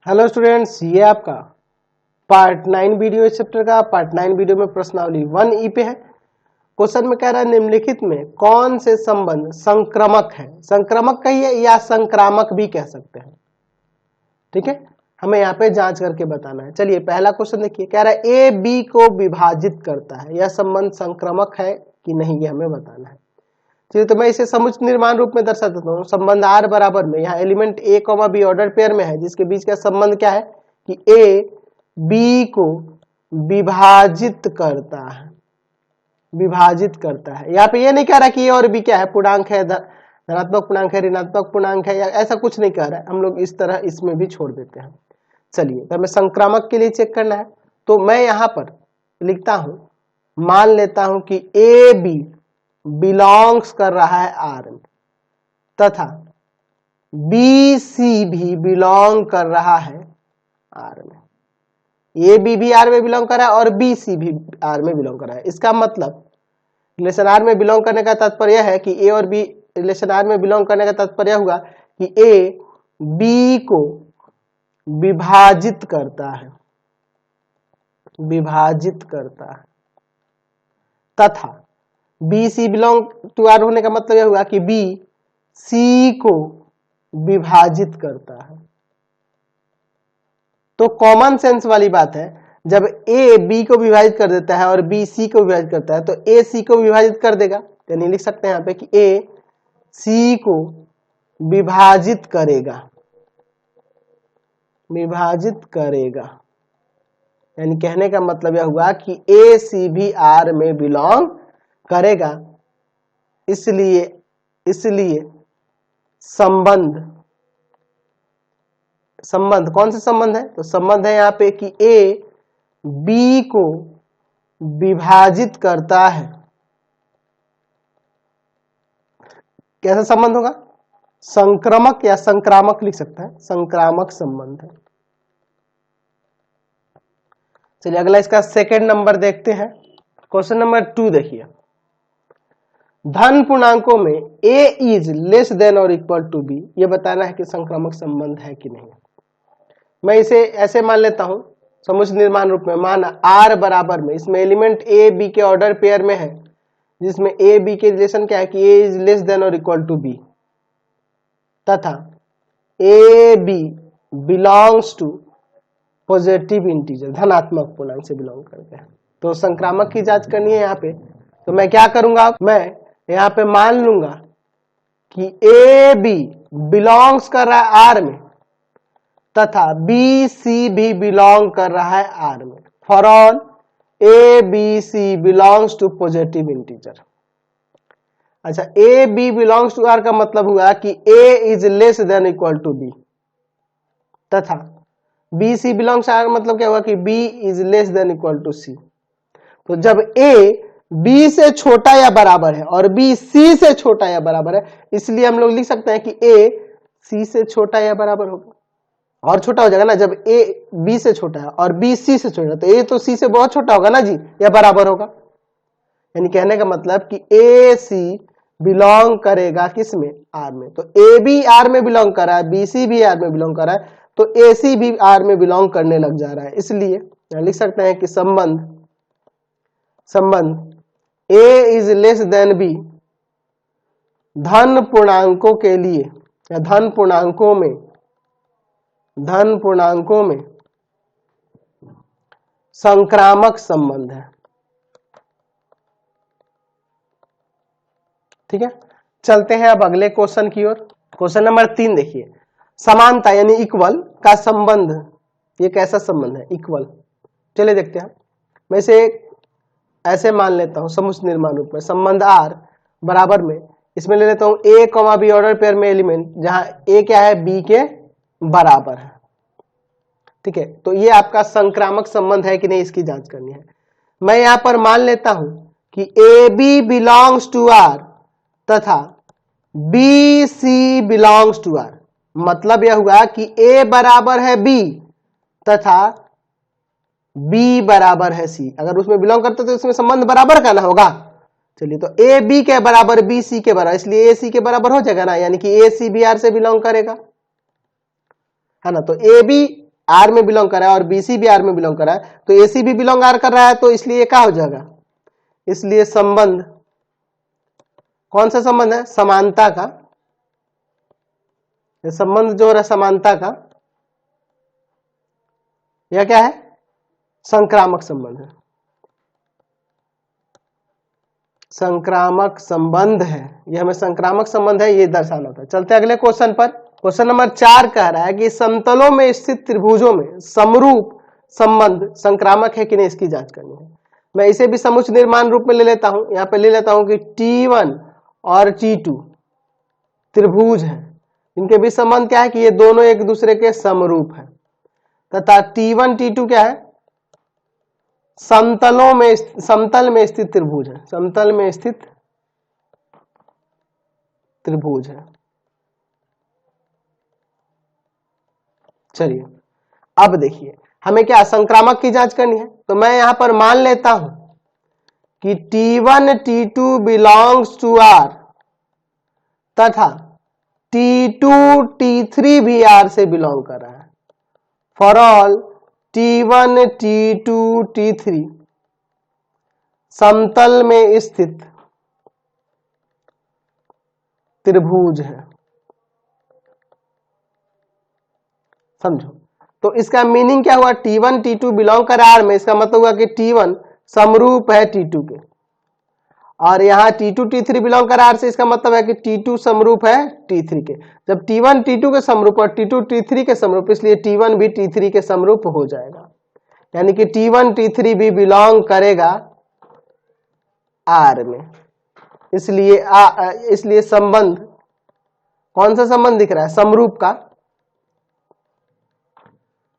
Hello students, ये आपका part 9 video इस चैप्टर का। पार्ट 9 वीडियो में प्रश्नावली 1E पे है। क्वेश्चन में कह रहा है निम्नलिखित में कौन से संबंध संक्रामक है। संक्रामक कहिए या संक्रामक भी कह सकते हैं, ठीक है। हमें यहाँ पे जांच करके बताना है। चलिए पहला क्वेश्चन देखिए, कह रहा है ए बी को विभाजित करता है, यह संबंध संक्रामक है कि नहीं, ये हमें बताना है। चलिए तो मैं इसे समुच्चय निर्माण रूप में दर्शा देता हूँ। संबंध आर बराबर में यहाँ एलिमेंट ए कॉमा बी ऑर्डर पेयर में है, जिसके बीच का संबंध क्या है कि ए बी को विभाजित करता है, विभाजित करता है। यहाँ पे ये नहीं कह रहा कि ए और बी क्या है, पूर्णांक है, धनात्मक पूर्णांक है, ऋणात्मक पूर्णांक है, या ऐसा कुछ नहीं कह रहा है। हम लोग इस तरह इसमें भी छोड़ देते हैं। चलिए तो हमें संक्रामक के लिए चेक करना है, तो मैं यहाँ पर लिखता हूं, मान लेता हूं कि ए बी बिलोंग्स कर रहा है आर में तथा बी सी भी बिलोंग कर रहा है आर में। ए बी भी आर में बिलोंग कर रहा है और बी सी भी आर में बिलोंग कर रहा है। इसका मतलब रिलेशन आर में बिलोंग करने का तात्पर्य है कि ए और बी रिलेशन आर में बिलोंग करने का तात्पर्य हुआ कि ए बी को विभाजित करता है, विभाजित करता है, तथा B c belong to r होने का मतलब यह हुआ कि बी सी को विभाजित करता है। तो कॉमन सेंस वाली बात है, जब ए बी को विभाजित कर देता है और बी सी को विभाजित करता है तो ए सी को विभाजित कर देगा। यानी लिख सकते हैं यहाँ पे कि ए सी को विभाजित करेगा, विभाजित करेगा। यानी कहने का मतलब यह हुआ कि ए सी भी आर में बिलोंग करेगा। इसलिए संबंध, संबंध कौन सा संबंध है, तो संबंध है यहाँ पे कि ए बी को विभाजित करता है। कैसा संबंध होगा, संक्रमक या संक्रामक लिख सकता है, संक्रामक संबंध है। चलिए अगला इसका सेकंड नंबर देखते हैं। क्वेश्चन नंबर 2 देखिए, धन पूर्णांकों में a इज लेस देन और इक्वल टू b, ये बताना है कि संक्रामक संबंध है कि नहीं। मैं इसे ऐसे मान लेता हूं समुच्चय निर्माण रूप में, मान r बराबर में, इसमें एलिमेंट a b के ऑर्डर पेयर में है, जिसमें a b के रिलेशन क्या है कि a इज लेस देन और इक्वल टू b तथा a b belongs to positive integer, धनात्मक पूर्णांक से बिलोंग करते हैं। तो संक्रामक की जांच करनी है यहाँ पे, तो मैं क्या करूंगा, मैं यहाँ पे मान लूंगा कि ए बी बिलोंग्स कर रहा है आर में तथा बी सी भी बिलोंग कर रहा है आर में। For all A B C belongs to positive integer. अच्छा, A B belongs to are का मतलब हुआ कि A is less than equal to B तथा बी सी बिलोंग्स आर मतलब क्या हुआ कि B is less than equal to C. तो जब ए बी से छोटा या बराबर है और बी सी से छोटा या बराबर है, इसलिए हम लोग लिख सकते हैं कि ए सी से छोटा या बराबर होगा। और छोटा हो जाएगा ना, जब ए बी से छोटा है और बी सी से छोटा है तो ए तो सी से बहुत छोटा होगा ना जी, या बराबर होगा। यानी कहने का मतलब कि ए सी बिलोंग करेगा किसमें, आर में। तो ए बी आर में बिलोंग कर रहा है, बी सी भी आर में बिलोंग कर रहा है, तो ए सी भी आर में बिलोंग करने लग जा रहा है। इसलिए लिख सकते हैं कि संबंध A is less then B धन पूर्णांकों के लिए या धन पूर्णांकों में संक्रामक संबंध है। ठीक है, चलते हैं अब अगले क्वेश्चन की ओर। क्वेश्चन नंबर 3 देखिए, समानता यानी इक्वल का संबंध, ये कैसा संबंध है, इक्वल। चलिए देखते हैं। मैं इसे ऐसे मान लेता हूं समुच्चय निर्माण रूप में, संबंध आर बराबर में, इसमें ले लेता हूं ए कॉमा बी ऑर्डर पेयर में एलिमेंट, जहां ए क्या है, बी के बराबर है। ठीक है, तो ये आपका संक्रामक संबंध है कि नहीं, इसकी जांच करनी है। मैं यहां पर मान लेता हूं कि A B belongs to R तथा B C belongs to R. मतलब यह हुआ कि ए बराबर है बी तथा बी बराबर है सी। अगर उसमें बिलोंग करते तो इसमें संबंध बराबर का ना होगा। चलिए, तो ए बी के बराबर बी सी के बराबर, इसलिए ए सी के बराबर हो जाएगा ना, यानी कि ए सी बी आर से बिलोंग करेगा, है ना। तो ए बी आर में बिलोंग कर रहा है और बीसी भी आर में बिलोंग कर रहा है, तो एसी भी बिलोंग आर कर रहा है, तो इसलिए क्या हो जाएगा, इसलिए संबंध, कौन सा संबंध है, समानता का, ये संबंध जो हो रहा है समानता का, यह क्या है, संक्रामक संबंध है, संक्रामक संबंध है, यह हमें संक्रामक संबंध है ये दर्शाना होता है। चलते हैं अगले क्वेश्चन पर। क्वेश्चन नंबर 4 कह रहा है कि समतलों में स्थित त्रिभुजों में समरूप संबंध संक्रामक है कि नहीं, इसकी जांच करनी है। मैं इसे भी समुच्च निर्माण रूप में ले लेता हूं, यहां पे ले लेता हूं कि T1 और T2 त्रिभुज है, इनके बीच संबंध क्या है कि ये दोनों एक दूसरे के समरूप है, तथा T1 T2 क्या है, समतल में स्थित त्रिभुज है, समतल में स्थित त्रिभुज है। चलिए अब देखिए हमें क्या संक्रामक की जांच करनी है, तो मैं यहां पर मान लेता हूं कि T1 T2 belongs to R तथा T2 T3 भी R से बिलोंग कर रहा है। For all T1 T2 T3 समतल में स्थित त्रिभुज है, समझो। तो इसका मीनिंग क्या हुआ, T1 T2 बिलोंग कर R में, इसका मतलब हुआ कि T1 समरूप है T2 के, और यहाँ T2 T3 बिलोंग कर R से, इसका मतलब है कि T2 समरूप है T3 के। जब T1 T2 के समरूप और T2 T3 के समरूप, इसलिए T1 भी T3 के समरूप हो जाएगा, यानी कि T1 T3 भी बिलोंग करेगा R में। इसलिए संबंध, कौन सा संबंध दिख रहा है, समरूप का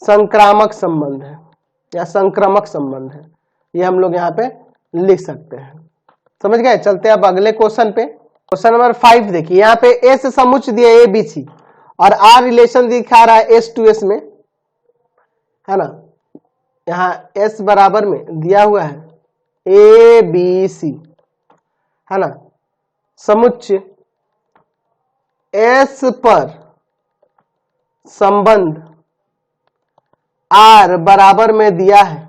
संक्रामक संबंध है या संक्रमक संबंध है, ये हम लोग यहाँ पे लिख सकते हैं। समझ गए। चलते हैं अब अगले क्वेश्चन पे। क्वेश्चन नंबर 5 देखिए, यहाँ पे एस समुच्च दिया ए बी सी और आर रिलेशन दिखा रहा है एस टू एस में, है ना। यहाँ एस बराबर में दिया हुआ है ए बी सी, है ना। समुच्च एस पर संबंध आर बराबर में दिया है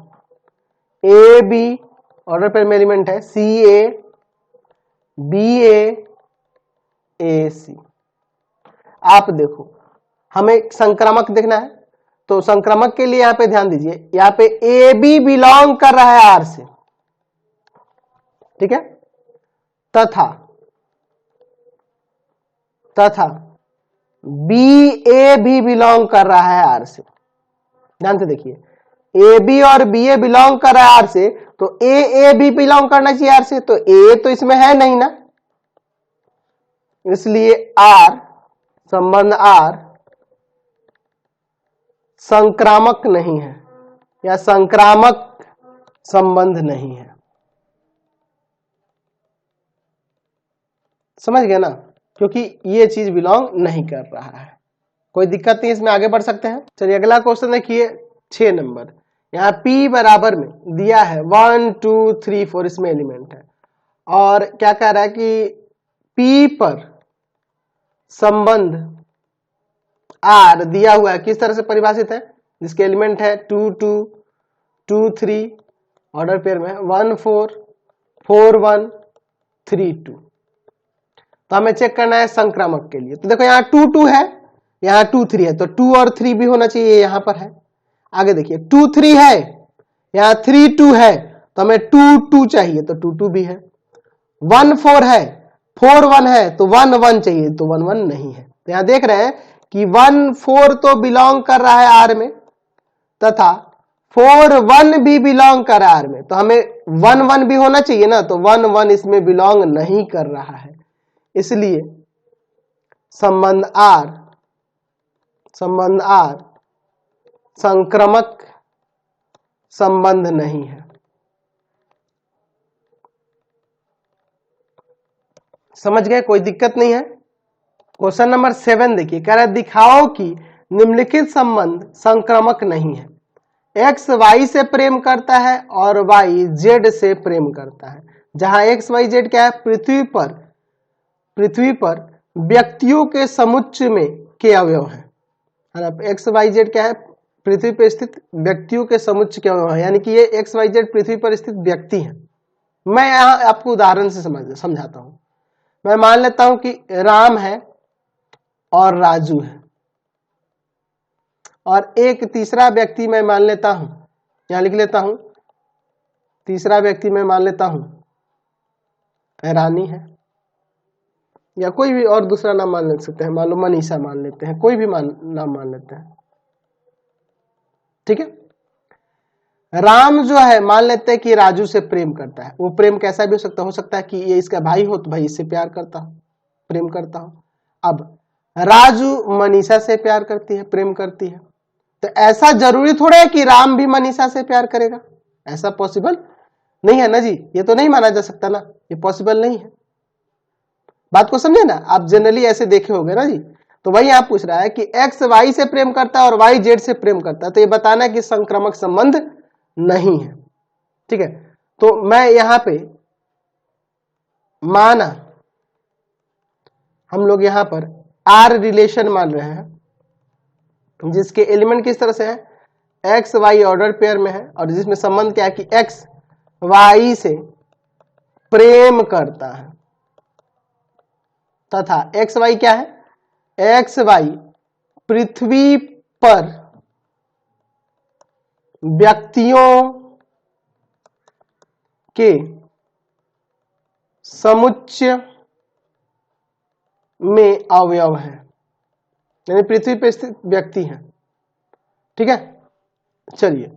ए बी, ऑर्डर पेयर में एलिमेंट है सी ए बी ए सी। आप देखो हमें संक्रामक देखना है, तो संक्रामक के लिए यहां पे ध्यान दीजिए, यहां पे ए बी बिलोंग कर रहा है आर से, ठीक है, तथा बी ए भी बिलोंग कर रहा है आर से। ध्यान से देखिए, ए बी और बी ए बिलोंग कर रहा है आर से, तो ए भी बिलोंग करना चाहिए आर से, तो ए तो इसमें है नहीं ना, इसलिए आर, संबंध आर संक्रामक नहीं है या संक्रामक संबंध नहीं है। समझ गए ना, क्योंकि ये चीज बिलोंग नहीं कर रहा है। कोई दिक्कत नहीं, इसमें आगे बढ़ सकते हैं। चलिए अगला क्वेश्चन देखिए 6 नंबर। यहाँ P बराबर में दिया है 1 2 3 4, इसमें एलिमेंट है, और क्या कह रहा है कि P पर संबंध R दिया हुआ है, किस तरह से परिभाषित है, जिसके एलिमेंट है 2 2 2 3, ऑर्डर पेयर में 1 4 4 1 3 2। तो हमें चेक करना है संक्रामक के लिए, तो देखो यहाँ 2 2 है, यहाँ 2 3 है, तो 2 और 3 भी होना चाहिए, यहाँ पर है। आगे देखिए 2 3 है, यहाँ 3 2 है, तो हमें 2 2 चाहिए, तो 2 2 भी है। 1 4 है, 4 1 है, तो 1 1 चाहिए, तो 1 1 नहीं है। तो यहाँ देख रहे हैं कि 1 4 तो बिलोंग कर रहा है आर में, तथा 4 1 भी बिलोंग कर रहा है आर में, तो हमें 1 1 भी होना चाहिए ना, तो 1 1 इसमें बिलोंग नहीं कर रहा है, इसलिए संबंध आर संक्रमक संबंध नहीं है। समझ गए, कोई दिक्कत नहीं है। क्वेश्चन नंबर 7 देखिए, कह रहा है दिखाओ कि निम्नलिखित संबंध संक्रमक नहीं है। एक्स वाई से प्रेम करता है और वाई जेड से प्रेम करता है। जहां एक्स वाई जेड क्या है, पृथ्वी पर व्यक्तियों के समुच्चय में के अवयव है ना। एक्स वाई जेड क्या है, पृथ्वी पर स्थित व्यक्तियों के समुच्चय क्यों है, यानी कि ये XYZ पृथ्वी पर स्थित व्यक्ति हैं। मैं यहाँ आपको उदाहरण से समझाता हूं। मैं मान लेता हूं कि राम है और राजू है, और एक तीसरा व्यक्ति मैं मान लेता हूं, यहां लिख लेता हूं, तीसरा व्यक्ति मैं मान लेता हूं रानी है, या कोई भी और दूसरा नाम मान ले सकते हैं, मान लो मनीषा मान लेते हैं, कोई भी नाम मान लेते हैं, ठीक है। राम जो है मान लेते हैं कि राजू से प्रेम करता है। वो प्रेम कैसा भी हो सकता है कि ये इसका भाई हो तो भाई इससे प्यार करता हो, प्रेम करता हो। अब राजू मनीषा से प्यार करती है, प्रेम करती है, तो ऐसा जरूरी थोड़ा है कि राम भी मनीषा से प्यार करेगा, ऐसा पॉसिबल नहीं है ना जी, ये तो नहीं माना जा सकता ना, ये पॉसिबल नहीं है। बात को समझे ना, आप जनरली ऐसे देखे होंगे ना जी। तो वही आप पूछ रहा है कि एक्स वाई से प्रेम करता है और वाई जेड से प्रेम करता है, तो ये बताना है कि संक्रामक संबंध नहीं है, ठीक है। तो मैं यहां पे माना, हम लोग यहां पर आर रिलेशन मान रहे हैं, जिसके एलिमेंट किस तरह से है, एक्स वाई ऑर्डर पेयर में है, और जिसमें संबंध क्या है कि एक्स वाई से प्रेम करता है, तथा एक्स वाई क्या है, एक्स वाई पृथ्वी पर व्यक्तियों के समुच्चय में अवयव है, यानी पृथ्वी पर स्थित व्यक्ति हैं, ठीक है। चलिए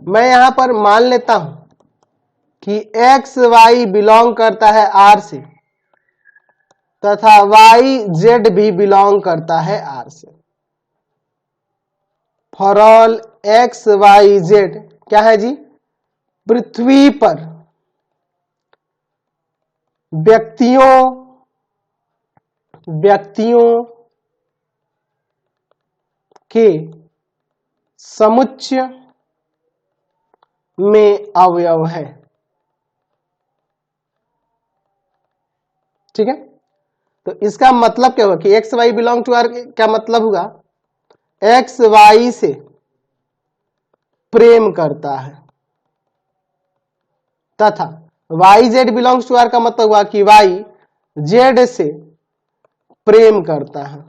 मैं यहां पर मान लेता हूं कि एक्स वाई बिलोंग करता है आर से, तथा वाई जेड भी बिलोंग करता है आर से। For all x y z क्या है जी, पृथ्वी पर व्यक्तियों के समुच्चय में अवयव है, ठीक है। तो इसका मतलब क्या होगा कि x y belong to r, क्या मतलब होगा, एक्स वाई से प्रेम करता है, तथा y z belongs to are का मतलब हुआ कि वाई जेड से प्रेम करता है,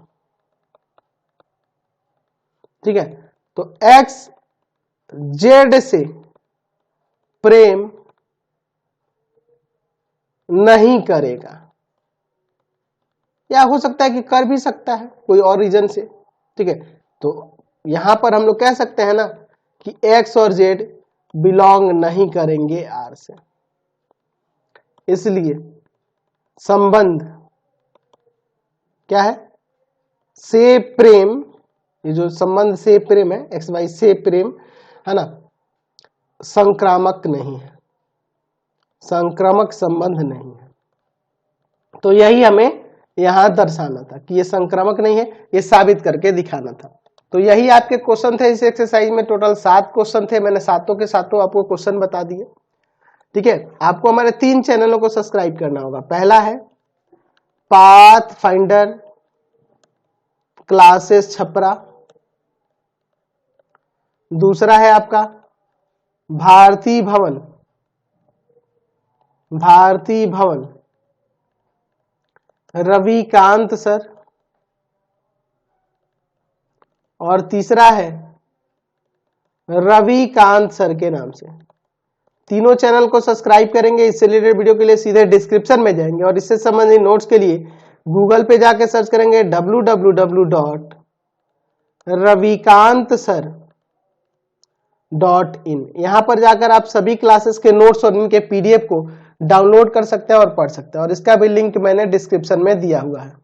ठीक है। तो एक्स जेड से प्रेम नहीं करेगा, या हो सकता है कि कर भी सकता है कोई और रीजन से, ठीक है। तो यहां पर हम लोग कह सकते हैं ना कि एक्स और जेड बिलोंग नहीं करेंगे आर से, इसलिए संबंध क्या है, से प्रेम, ये जो संबंध से प्रेम है, एक्स वाई से प्रेम है ना, संक्रामक नहीं है, संक्रामक संबंध नहीं है। तो यही हमें यहां दर्शाना था कि ये संक्रामक नहीं है, ये साबित करके दिखाना था। तो यही आपके क्वेश्चन थे इस एक्सरसाइज में। टोटल 7 क्वेश्चन थे, मैंने सातों के सातों आपको क्वेश्चन बता दिए, ठीक है। आपको हमारे 3 चैनलों को सब्सक्राइब करना होगा। पहला है पाथ फाइंडर क्लासेस छपरा, दूसरा है आपका भारती भवन रविकांत सर, और तीसरा है रविकांत सर के नाम से। तीनों चैनल को सब्सक्राइब करेंगे। इससे रिलेटेड वीडियो के लिए सीधे डिस्क्रिप्शन में जाएंगे और इससे संबंधित नोट्स के लिए गूगल पे जाके सर्च करेंगे www.ravikantsir.in। यहां पर जाकर आप सभी क्लासेस के नोट्स और इनके PDF को डाउनलोड कर सकते हैं और पढ़ सकते हैं, और इसका भी लिंक मैंने डिस्क्रिप्शन में दिया हुआ है।